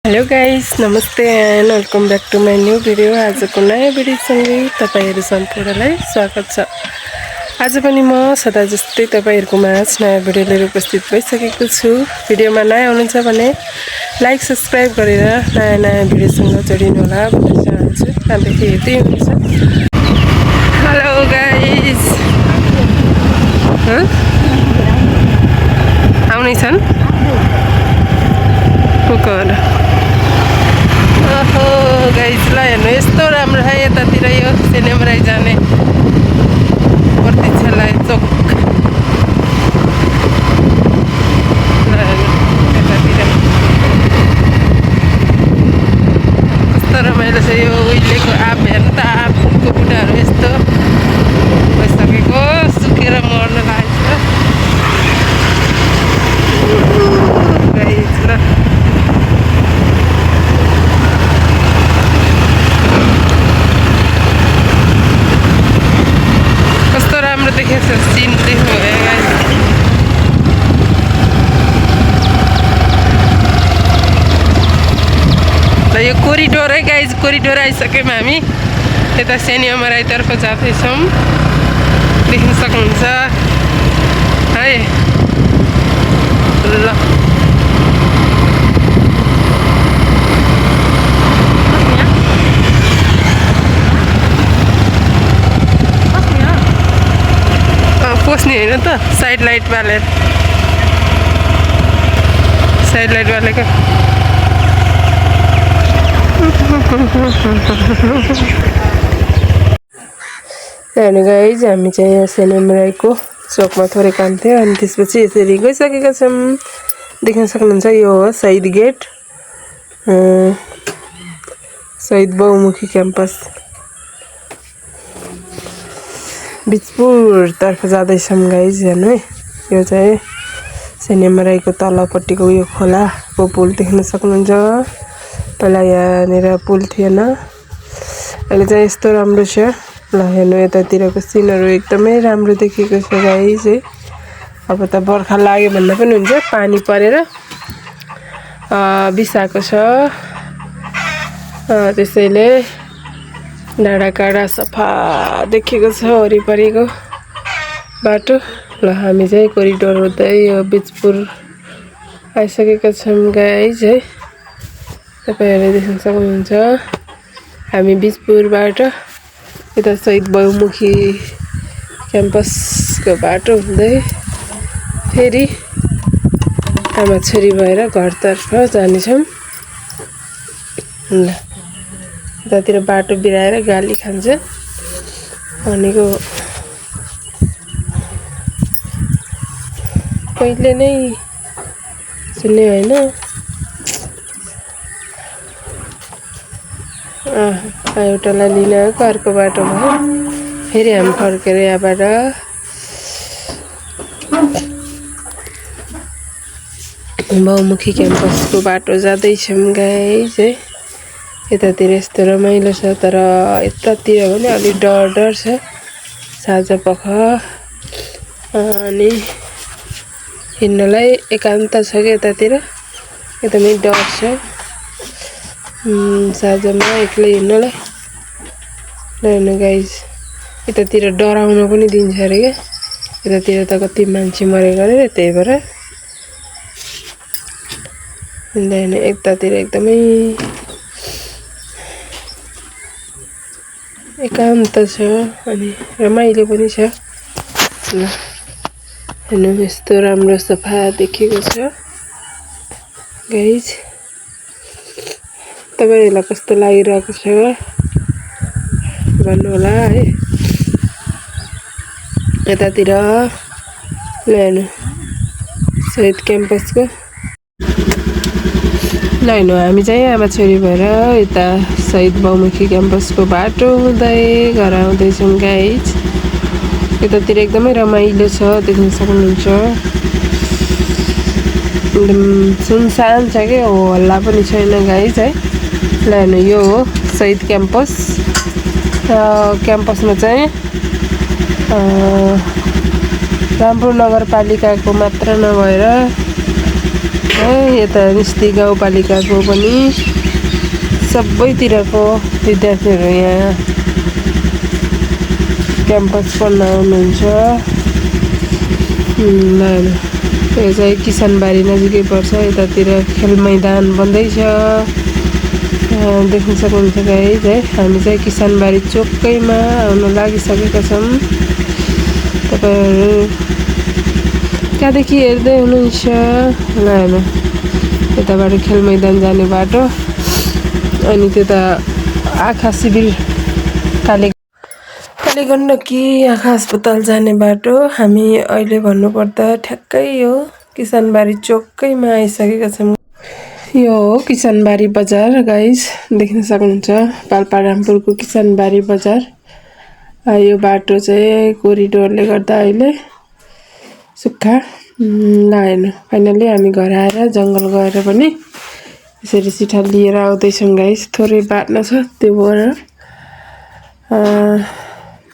Hello guys, नमस्ते and welcome back to my new video. आजको नयाँ भिडियोसँगै तपाईहरु सम्पूर्णलाई स्वागत छ। आज पनि म सदा जस्तै तपाईहरुको माझ नयाँ भिडियो लिएर उपस्थित भइसकेको छु। भिडियोमा नयाँ हुनुहुन्छ भने लाइक सब्स्क्राइब गरेर नयाँ भिडियोसँग जोडिनु होला भन्न चाहन्छु। त्यहाँदेखि हेर्दै हुनुहुन्छ। हेलो गाइस, आउने छन् कुकर। ओहो गाइस, ल हेर्नु यस्तो राम्रो छ यतातिर यो सिनेमराई जाने प्रतीक्षालाई चोक। कस्तो रमाइलो छ यो उहिलेको आँप। हेर्नु त आँपको बुढाहरू यस्तो भइसकेको सुकेर मर्न लागेको छ गाइस। ल कस्तो राम्रो देखेको छ सिन देख्नु भयो गाइस। ल यो कोरिडोर है गाइस, कोरिडोर आइसक्यौँ हामी। यता सेनियमराईतर्फ जाँदैछौँ, देख्न सक्नुहुन्छ है। ल पस्ने होइन त, साइड लाइट बालेर, साइड लाइट बालेको। हेर्नु गाइज, हामी चाहिँ यहाँ सेनिमराईको चोकमा थोरै काम थियो अनि त्यसपछि यसरी गइसकेका छौँ। देख्न सक्नुहुन्छ यो हो शहीद गेट, शहीद बहुमुखी क्याम्पस बिचपुर तर्फ जाँदैछौँ गाइज। हेर्नु है, यो चाहिँ सेनिमराईको तलपट्टिको यो खोलाको पुल देख्न सक्नुहुन्छ। पहिला यहाँनिर पुल थिएन, अहिले चाहिँ यस्तो राम्रो छ। ल हेर्नु यतातिरको सिनहरू एकदमै राम्रो देखिएको छ गाइज है। अब त बर्खा लाग्यो भन्दा पनि हुन्छ, पानी परेर बिसाएको छ। त्यसैले डाँडाकाँडा सफा देखेको छ वरिपरिको बाटो। ल हामी चाहिँ कोरिडोर हुँदै यो बिचपुर आइसकेका छौँ गाइज है। तपाईहरुले देख्न सक्नुहुन्छ हामी बिचपुरबाट यता शहीद बहुमुखी क्याम्पसको बाटो हुँदै फेरि आमा छोरी भएर घरतर्फ जानेछौँ। ल यतातिर बाटो बिराएर गाली खान्छ भनेको पहिले नै सुन्ने होइन। एउटालाई लिन आएको अर्को बाटोमा फेरि हामी फर्केर यहाँबाट बहुमुखी क्याम्पसको बाटो जाँदैछौँ गाइज है। यतातिर यस्तो रमाइलो छ, तर यतातिर पनि अलिक डर छ साँझपख अनि हिँड्नलाई एकान्त छ कि यतातिर एकदमै डर छ साँझमा एक्लै हिँड्नलाई। हेर्नु गाइज, यतातिर डराउन पनि दिन्छ अरे क्या। यतातिर त कति मान्छे मरेको अरे, त्यही भएर हेर्नु यतातिर एकदमै एकान्त छ अनि रमाइलो पनि छ। ल हेर्नु यस्तो राम्रो सफा देखेको छ गाइज। तपाईहरुलाई कस्तो लागिरहेको छ भन्नु होला है। यतातिर ल हेर्नु शहीद क्याम्पसको। ल हेर्नु हामी चाहिँ आमा छोरी भएर यता शहीद बहुमुखी क्याम्पसको बाटो हुँदै घर आउँदैछौँ गाइज। यतातिर एकदमै रमाइलो छ, देख्न सक्नुहुन्छ। एकदम सुनसान छ कि हो, हल्ला पनि छैन गाइज है। ल हेर्नु यो हो शहीद क्याम्पस। क्याम्पसमा चाहिँ रामपुर नगरपालिकाको मात्र नभएर है। यता निस्ती गाउँपालिकाको पनि सबैतिरको विद्यार्थीहरू यहाँ क्याम्पस पढ्न आउनुहुन्छ। यो चाहिँ किसानबारी नजिकै पर्छ। यतातिर खेल मैदान बन्दैछ, देख्न सक्नुहुन्छ गाइज है। हामी चाहिँ किसानबारी चोकैमा आउन लागिसकेका छौँ। तपाईहरु कहाँदेखि हेर्दै हुनुहुन्छ? यताबाट खेल मैदान जाने बाटो, अनि त्यता आँखा शिविर कालीगण्डकी आँखा अस्पताल जाने बाटो। हामी अहिले भन्नुपर्दा ठ्याक्कै यो किसानबारी चोकैमा आइसकेका छौँ। यो हो किसानबारी बजार गाइज, देख्न सक्नुहुन्छ पाल्पारामपुरको किसानबारी बजार। यो बाटो चाहिँ कोरिडोरले गर्दा अहिले सुक्खा लागेन। फाइनली हामी घर आएर जङ्गल गएर पनि यसरी सिठा लिएर आउँदैछौँ गाइज। थोरै बाट्न छ, त्यो भएर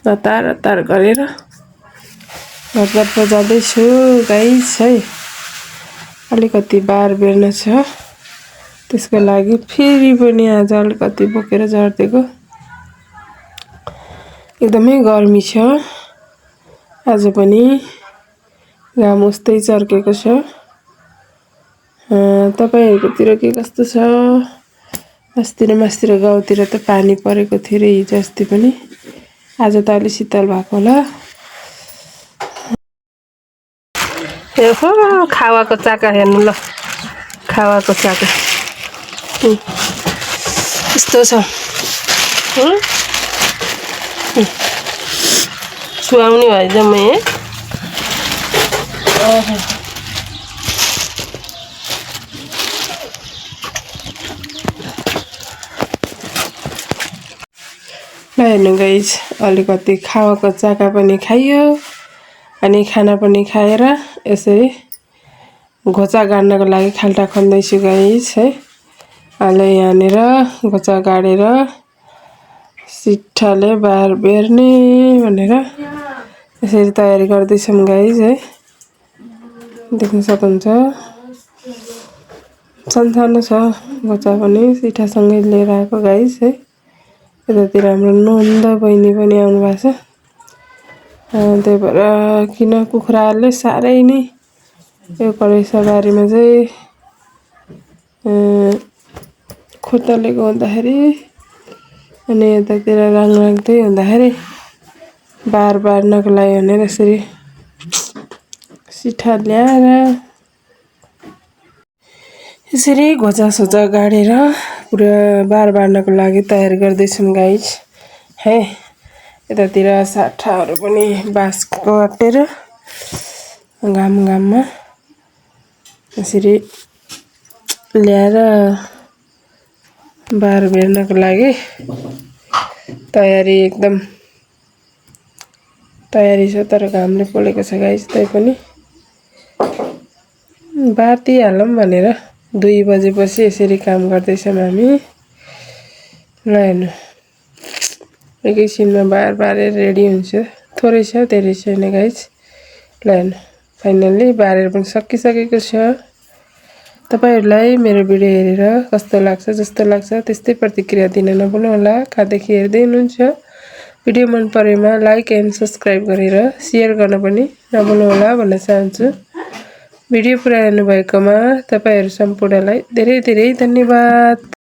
हतार गरेर घरतर्फ जाँदैछु गाइज है। अलिकति बार बेर्न छ, त्यसको लागि फेरि पनि आज अलिकति बोकेर झर्दिएको। एकदमै गर्मी छ आज पनि, घाम उस्तै चर्केको छ। तपाईहरुकोतिर के कस्तो छ? अस्तिर मास्तिर गाउँतिर त पानी परेको थियो रे हिजो अस्ति पनि। आज त अलि शीतल भएको होला। हेर्नु खावाको चाका, हेर्नु ल खावाको चाका यस्तो छ। सुहाउने भएछ म हेर्नु गाइज, अलिकति खावाको चाका पनि खाइयो अनि खाना पनि खाएर यसरी घोचा गाड्नको लागि खाल्टा खन्दैछु गाइज है। अहिले यहाँनिर घोचा गाडेर सिट्ठाले बार बेर्ने भनेर यसरी तयारी गर्दैछौँ गाइज है। देख्न सक्नुहुन्छ सानो छ घोचा पनि, सिठासँगै लिएर आएको गाइज है। यतातिर हाम्रो नन्द बहिनी पनि आउनु भएको छ। त्यही भएर किन कुखुराहरूले साह्रै नै यो करेसाबारीमा चाहिँ खोतलेको हुँदाखेरि अनि यतातिर राख्दै हुँदाखेरि बार बार्नको लागि भनेर यसरी सिठा ल्याएर यसरी घोचा सोचा गाडेर पुरा बार बार्नको लागि तयारी गर्दैछौँ गाइज है। यतातिर साठाहरू पनि बाँसको काटेर घाममा यसरी ल्याएर बार बेर्नको लागि तयारी एकदम तयारी छ। तर घामले पोलेको छ गाइज, तै पनि बाटिहालौँ भनेर 2 बजेपछि यसरी काम गर्दैछौँ हामी। ल हेर्नु एकैछिनमा बार बारेर रेडी हुन्छ। थोरै छ, धेरै छैन गाइज। ल हेर्नु फाइनल्ली बारेर पनि सकिसकेको छ। तपाईहरुलाई मेरो भिडियो हेरेर कस्तो लाग्छ, जस्तो लाग्छ त्यस्तै प्रतिक्रिया दिन नभुल्नु होला। कहाँदेखि हेर्दै हुनुहुन्छ? भिडियो मन परेमा लाइक एन्ड सब्स्क्राइब गरेर शेयर गर्न पनि नभुल्नु होला भन्न चाहन्छु। भिडियो पुरा हेर्नु भएकोमा तपाईहरु सम्पूर्णलाई धेरै धेरै धन्यवाद।